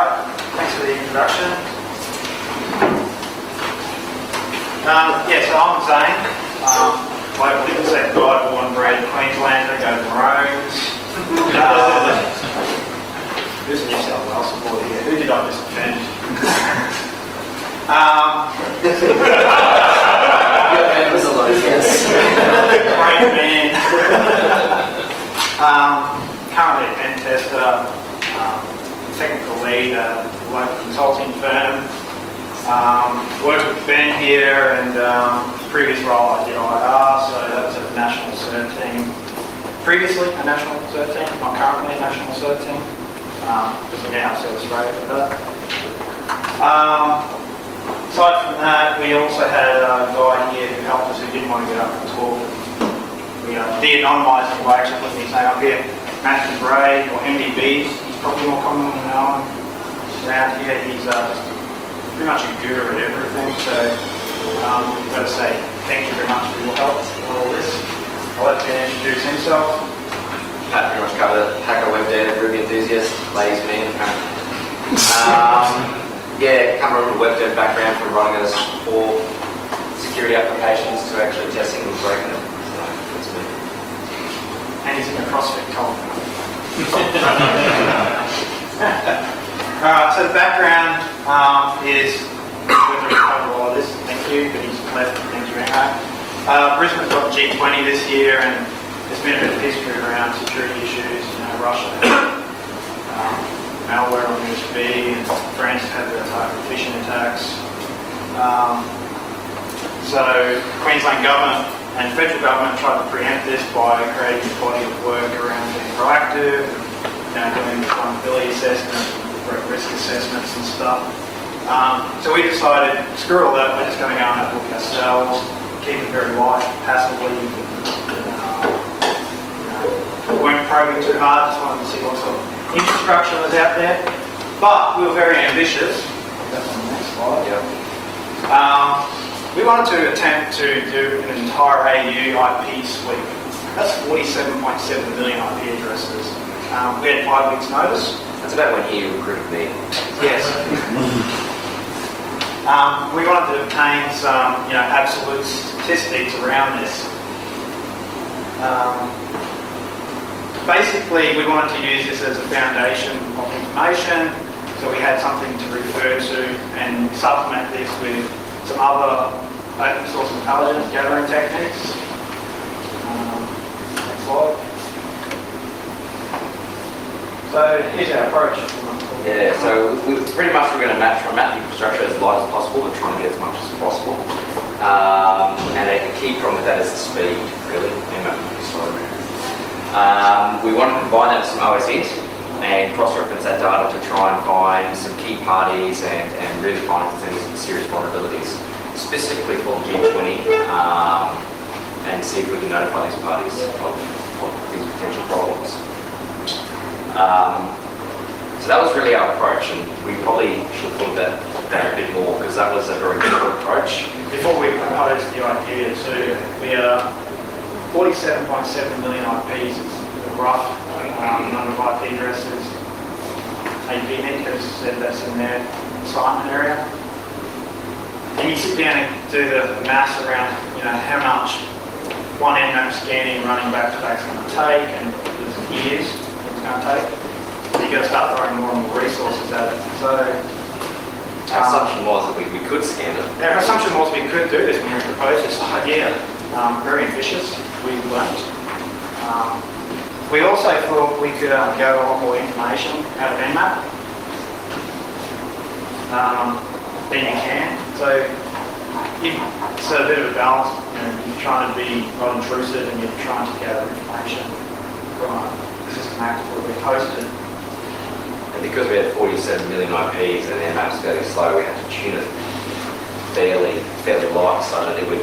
Alright, thanks for the introduction. So I'm Zane. I live in that guy, born and bred Queenslander, go to Maroons. Who's a New South Wales supporter here? Who did I just offend? Great man. Currently a pen tester, technical lead at a local consulting firm. Worked with Ben here, and previous role I did IR, so that was a national cert team. Previously a national cert team, not currently a national cert team, because we now have South Australia for that. Aside from that, we also had a guy here who helped us who didn't want to get up and talk. We de-anonymised him by actually putting his name up here. Matthew Bray, or MDB, he's probably more commonly known around here. He's just pretty much a guru at everything, so I've got to say thank you very much for your help with all this. I'll let Ben introduce himself. Pat pretty much covered it. Hacker, web dev, Ruby enthusiast, ladies man, apparently. Come from a web dev background, from running those 4 security applications to actually testing and breaking them. So that's me. And he's in the CrossFit cult. So the background is, we're going to cover all of this, thank you, but he's left, thank you anyway. Brisbane's got G20 this year, and there's been a bit of history around security issues, Russia, malware on USB, and France had the target phishing attacks. So Queensland government and federal government tried to preempt this by creating a body of work around being proactive, doing vulnerability assessments, risk assessments and stuff. So we decided, screw all that, we're just going to go and have a look ourselves, keep it very light, passively. We weren't probing too hard, just wanted to see what sort of infrastructure was out there. But we were very ambitious. That's on the next slide. Yep. We wanted to attempt to do an entire AU IP sweep. That's 47.7 million IP addresses. We had 5 weeks notice. That's about when he recruited me. Yes. We wanted to obtain some, absolute statistics around this. Basically, we wanted to use this as a foundation of information, so we had something to refer to and supplement this with some other open source intelligence gathering techniques. Next slide. So here's our approach. Yeah, so pretty much we're going to map the infrastructure as light as possible. We're trying to get as much as possible. And a key problem with that is the speed, really. We want to combine that with some OSINT and cross-reference that data to try and find some key parties and really find if there's any serious vulnerabilities, specifically for G20, and see if we can notify these parties of these potential problems. So that was really our approach, and we probably should have thought that a bit more, because that was a very different approach. Before we proposed the idea too, we are 47.7 million IPs, is the rough number of IP addresses. APNet has said that's in their assignment area. And you sit down and do the maths around, how much one Nmap scanning running back to back is going to take, and there's years it's going to take. You've got to start throwing more and more resources at it. So our assumption was that we could scan it. Our assumption was we could do this when we proposed this idea. Very ambitious. We weren't. We also thought we could get a lot more information out of Nmap than you can. So it's a bit of a balance. You're trying to be not intrusive, and you're trying to gather information from a system actively hosted. And because we had 47 million IPs and Nmap's fairly slow, we had to tune it fairly light so that it would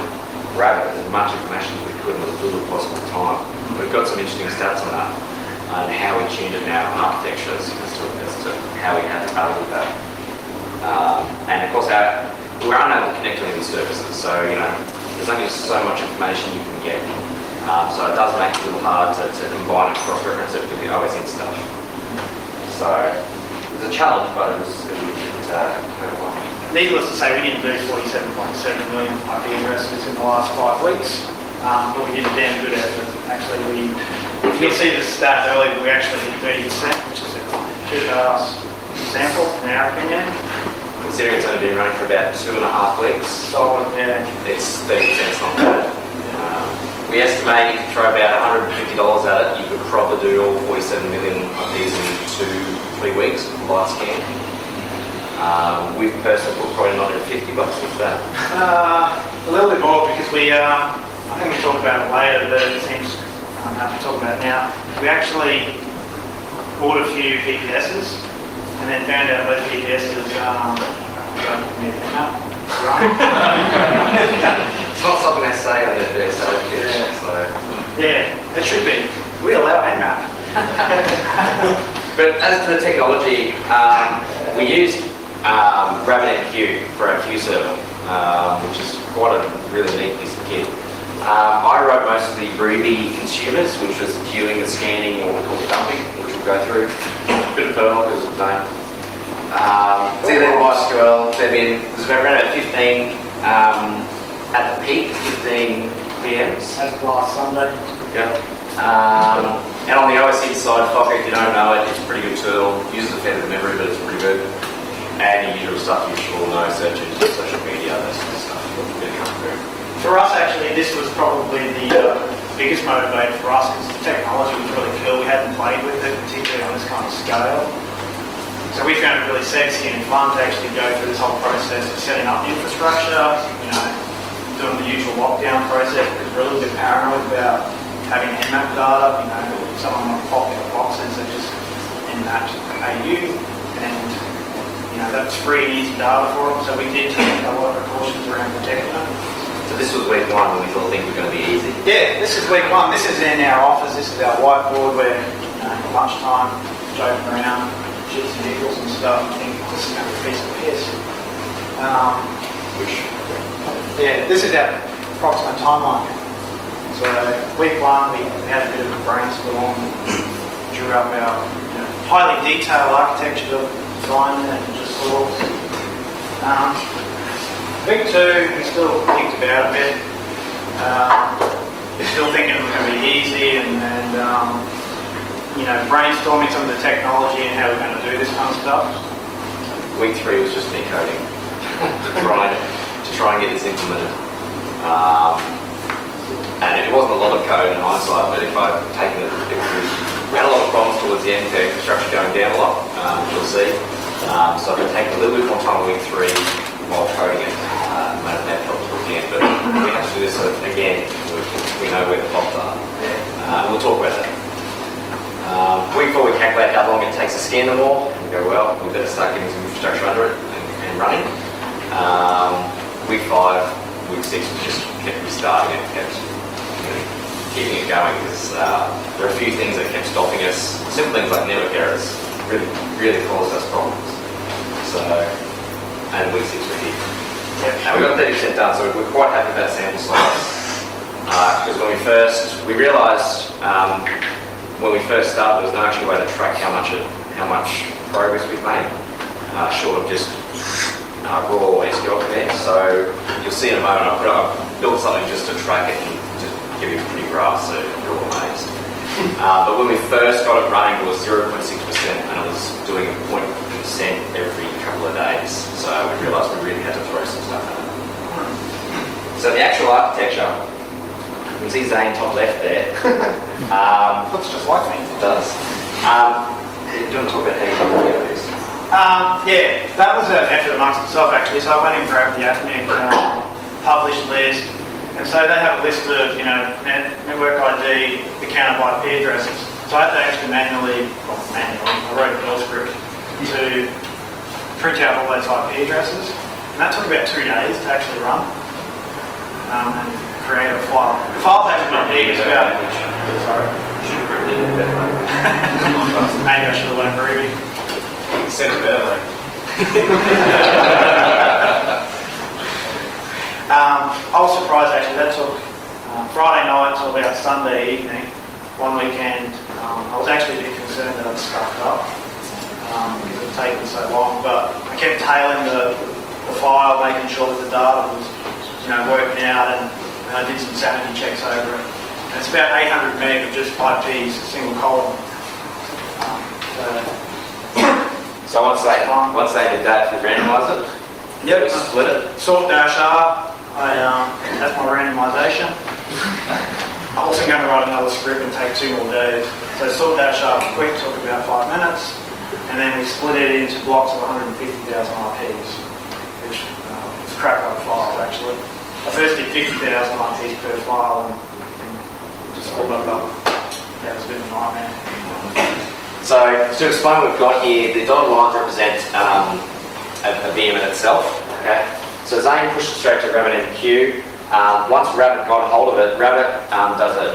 grab as much information as we could in as little possible time. We've got some interesting stats on that and how we tuned it in our architectures as to how we had to battle with that. And of course, we're unable to connect to any of these services, so there's only so much information you can get. So it does make it a little hard to combine and cross-reference it with the OSINT stuff. So was a challenge, but it was well. Needless to say, we didn't do 47.7 million IP addresses in the last 5 weeks, but we did a damn good effort. Actually, you can see the stat earlier, but we actually did 30%, which is a good sample, in our opinion. Considering it's only been running for about 2.5 weeks, Solid, yeah. it's 30%, it's not bad. We estimate you could throw about $150 at it, you could probably do all 47 million of these in 2-3 weeks with light scan. We've personally put probably $950 into that. A little bit more because I think we talked about it later, but it seems I have to talk about it now. We actually bought a few PPSs and then found out those PPSs It's not something they say on their sales pitch, so... Yeah, it should be. We allow AMAP. But as to the technology, we used RabbitMQ for our queue server, which is quite a really neat piece of kit. I wrote most of the Ruby consumers, which was queuing and scanning, or what we call dumping, which we'll go through. A bit of Perl, because of Zane. MySQL, there's around about 15 at the peak, 15 PMs. That's last Sunday. Yep. And on the OS side, Fokker, if you don't know it, it's a pretty good tool. Uses a fair bit of memory, but it's pretty good. And your usual stuff, you should all know, search engines, social media, that sort of stuff. For us, actually, this was probably the biggest motivator for us because the technology was really cool. We hadn't played with it, particularly on this kind of scale. So we found it really sexy and fun to actually go through this whole process of setting up the infrastructure, doing the usual lockdown process, because we're a little bit paranoid about having Nmap data. Someone might pop their boxes that just Nmap AU, and that's free and easy data for them. So we did take a lot of precautions around protecting it. So this was week 1 when we thought things were going to be easy? Yeah, this is week 1. This is in our office. This is our whiteboard where lunchtime, joking around, shits and giggles and stuff. I think this is going to be a piece of piss. This is our approximate timeline. So week 1, we had a bit of a brainstorm, drew up our highly detailed architecture design and just saw. Week 2, we still kicked about a bit. We're still thinking it was going to be easy and brainstorming some of the technology and how we're going to do this kind of stuff. Week 3 was just me coding to try and get this implemented. And it wasn't a lot of code in hindsight, but if I'd taken it, we had a lot of problems towards the end for infrastructure going down a lot, you'll see. So I've taken a little bit more time on week 3 while coding it, made it that help towards the end. But we have to do this again, we know where the pops are. We'll talk about that. Week 4 we calculate how long it takes to scan them all, and we go, well, we better start getting some infrastructure under it and running. Week 5, week 6 we just kept restarting it, kept keeping it going, because there are a few things that kept stopping us. Simple things like network errors really caused us problems. So, and week 6 we're here. And we got 30% done, so we're quite happy with that sample size. Because we realised when we first started, there was no actual way to track how much progress we've made, short of just raw SQL commands. So you'll see in a moment, I've built something just to track it and just give you a pretty graph so you're all amazed. But when we first got it running, it was 0.6% and it was doing 0.1% every couple of days. So we realised we really had to throw some stuff at it. So the actual architecture, you can see Zane top left there. Looks just like me. It does. Do you want to talk about how you put together this? That was an effort amongst itself actually. So I went and grabbed the ATMIC published list, and so they have a list of network ID, the count of IP addresses. So I had to actually manually, I wrote a Perl script to print out all those IP addresses, and that took about 2 days to actually run and create a file. The file page is not big, it's about. Sorry. Maybe I should have learned Ruby. Send it better. I was surprised actually, that took Friday night till about Sunday evening, one weekend. I was actually a bit concerned that I'd stuffed up because was taking so long, but I kept tailing the file, making sure that the data was, working out, and I did some sanity checks over it. And it's about 800 meg of just IPs, a single column. So once they did that, we randomise it? Yep. We split it? Sort-R, that's my randomisation. I'm also going to write another script and take 2 more days. So sort-R quick took about 5 minutes, and then we split it into blocks of 150,000 IPs, which is a crap load of files actually. I first did 50,000 IPs per file and just pulled it up. Yeah, it was a bit of a nightmare. So to explain what we've got here, the dotted lines represent a VM in itself. Okay. So Zane pushed it straight to RabbitMQ. Once Rabbit got hold of it, Rabbit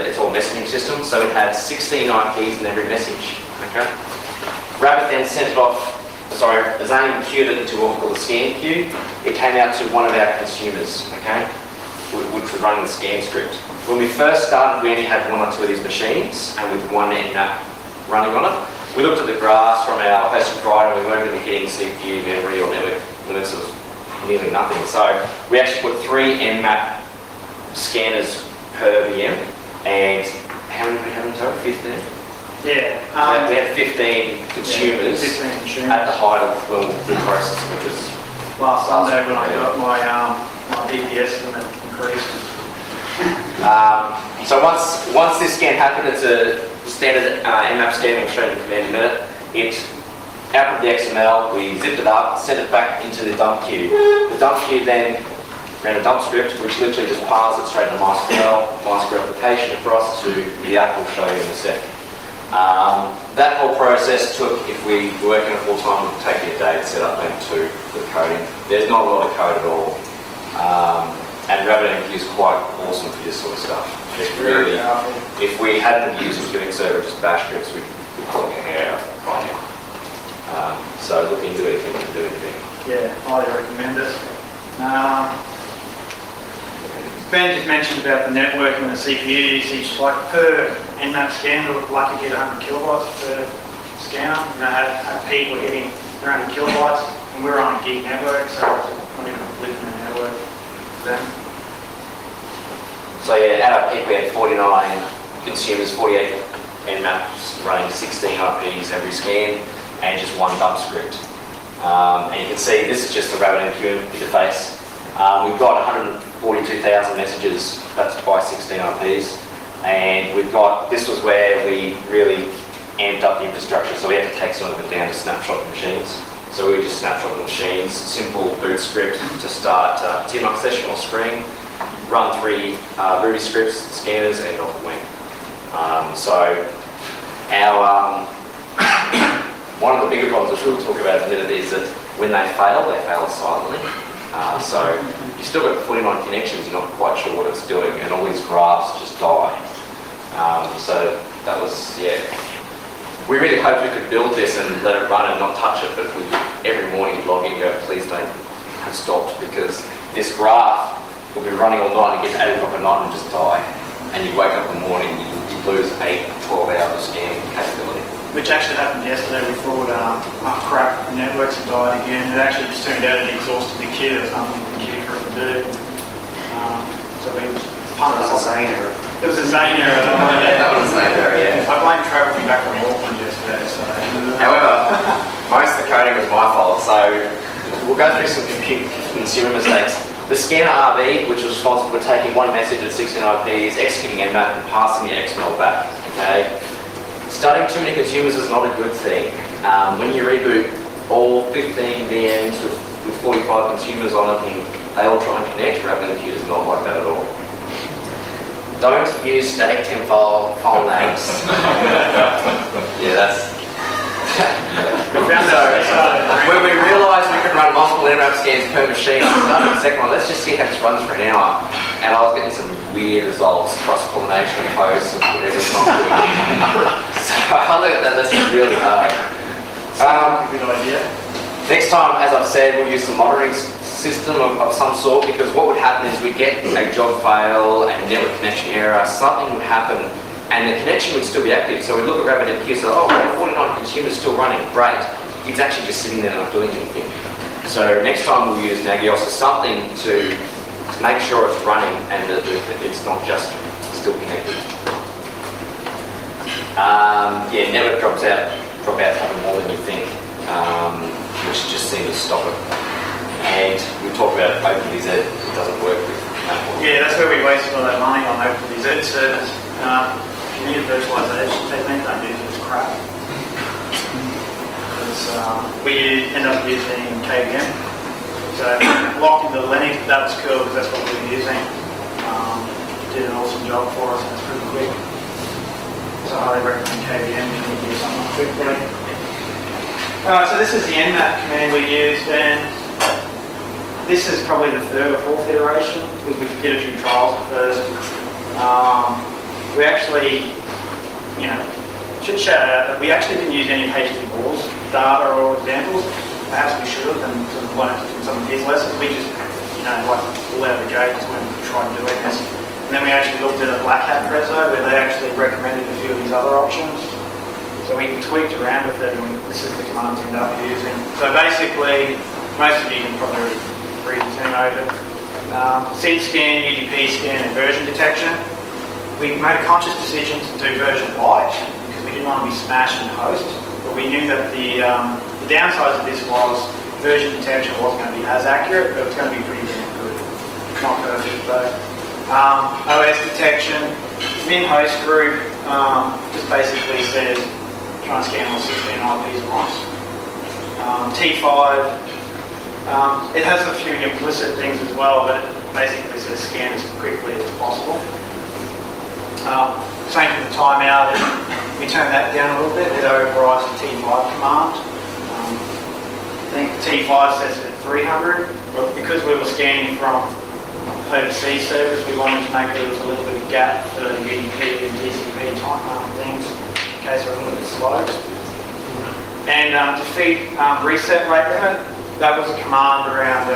it's all messaging system, so it had 16 IPs in every message. Okay. Rabbit then sent it off. Zane queued it into what we call the scan queue. It came out to one of our consumers, okay, which was running the scan script. When we first started, we only had 1 or 2 of these machines, and with 1 nmap running on it. We looked at the graphs from our hosting provider, and we weren't really hitting CPU, memory, or network limits of nearly nothing. So we actually put 3 nmap scanners per VM, and how many did we have in total? 15? Yeah. We had 15 consumers, 15 consumers. at the height of the process, which was Last Sunday when I got my DPS limit increased. So once this scan happened, it's a standard nmap scan, we'll show you in the command in a minute. It output the XML, we zipped it up, sent it back into the dump queue. The dump queue then ran a dump script, which literally just piles it straight into MySQL application across to the app we'll show you in a sec. That whole process took, if we were working full time, it would take a day to set up maybe 2 for the coding. There's not a lot of code at all. And RabbitMQ is quite awesome for this sort of stuff. Really, if we hadn't used a queuing server, just bash scripts, we'd pull your hair out right now. So look into it if you want to do anything. Yeah, highly recommend it. Ben just mentioned about the networking and the CPU usage, like per nmap scanner, we're lucky to get 100 kilobytes per scanner. At peak we're hitting 300 kilobytes, and we're on a gig network, so it's not even a blip in the network then. So yeah, at our peak we had 49 consumers, 48 nmaps running 16 IPs every scan, and just 1 dump script. And you can see this is just the RabbitMQ interface. We've got 142,000 messages, that's by 16 IPs, and this was where we really amped up the infrastructure, so we had to take some of it down to snapshot the machines. So we just snapshot the machines, simple boot script to start TMUX session or screen, run 3 Ruby scripts, scanners, and off the wing. So our one of the bigger problems, which we'll talk about in a minute, is that when they fail silently. So you've still got 49 connections, you're not quite sure what it's doing, and all these graphs just die. So that was, yeah. We really hoped we could build this and let it run and not touch it, but every morning you log in and go, please don't have stopped, because this graph will be running all night and get to 8 o'clock at night and just die. And you wake up in the morning, you lose 8, 12 hours of scanning capability. Which actually happened yesterday. We thought, crap, the networks had died again. It actually just turned out it exhausted the queue. There's nothing the queue for it to do. So we pumped That was a Zane error. It was a Zane error. That was a Zane error, yeah. I blame travelling back from Auckland yesterday. So. However, most of the coding was my fault, so we'll go through some consumer mistakes. The scanner RV, which was responsible for taking 1 message at 16 IPs, executing nmap, and passing the XML back. Okay. Starting too many consumers is not a good thing. When you reboot all 15 VMs with 45 consumers on it and they all try and connect, RabbitMQ is not like that at all. Don't use static temp file names. Yeah, that's... When we realised we could run multiple nmap scans per machine, I started the second one, let's just see how this runs for an hour. And I was getting some weird results, cross-pollination of hosts and whatever it's not doing. So I look at that, this is really hard. Good idea. Next time, as I've said, we'll use the monitoring system of some sort, because what would happen is we'd get a job fail, a network connection error, something would happen, and the connection would still be active. So we look at RabbitMQ and say, oh, we have 49 consumers still running, great. it's actually just sitting there not doing anything. So next time we'll use Nagios as something to make sure it's running and that it's not just still connected. Yeah, network drop out having more than you think, which just seems to stop it. And we talked about OpenVZ, it doesn't work with Passmore. Yeah, that's where we wasted all that money on OpenVZ servers. You need a virtualization technique, don't use it, it's crap. We end up using KVM. So locked into the Linux, that was cool because that's what we were using. Did an awesome job for us and it's pretty quick. So I highly recommend KVM if you need to do something quickly. So this is the nmap command we used, and this is probably the third or fourth iteration because we did a few trials at first. We actually, should shout out that we actually didn't use any HTTP data or examples. Perhaps we should have, and sort of learned from some of his lessons. We just, like pull out the gates when we tried doing this. And then we actually looked at a Black Hat Prezzo where they actually recommended a few of these other options. So we tweaked around with it, and this is the commands we ended up using. So basically, most of you can probably read the term over. Seed scan, UDP scan, and version detection. We made a conscious decision to do version light because we didn't want to be smashing the host. But we knew that the downside of this was version detection wasn't going to be as accurate, but it was going to be pretty damn good. Not perfect though. OS detection, min host group just basically says try and scan all 16 IPs at once. T5, it has a few implicit things as well, but it basically says scan as quickly as possible. Same for the timeout, we turn that down a little bit, it overrides the T5 command. I think T5 sets it at 300, but because we were scanning from overseas servers, we wanted to make sure there was a little bit of gap for the UDP and TCP time things in case we're a little bit slow. And to feed reset rate limit, that was a command around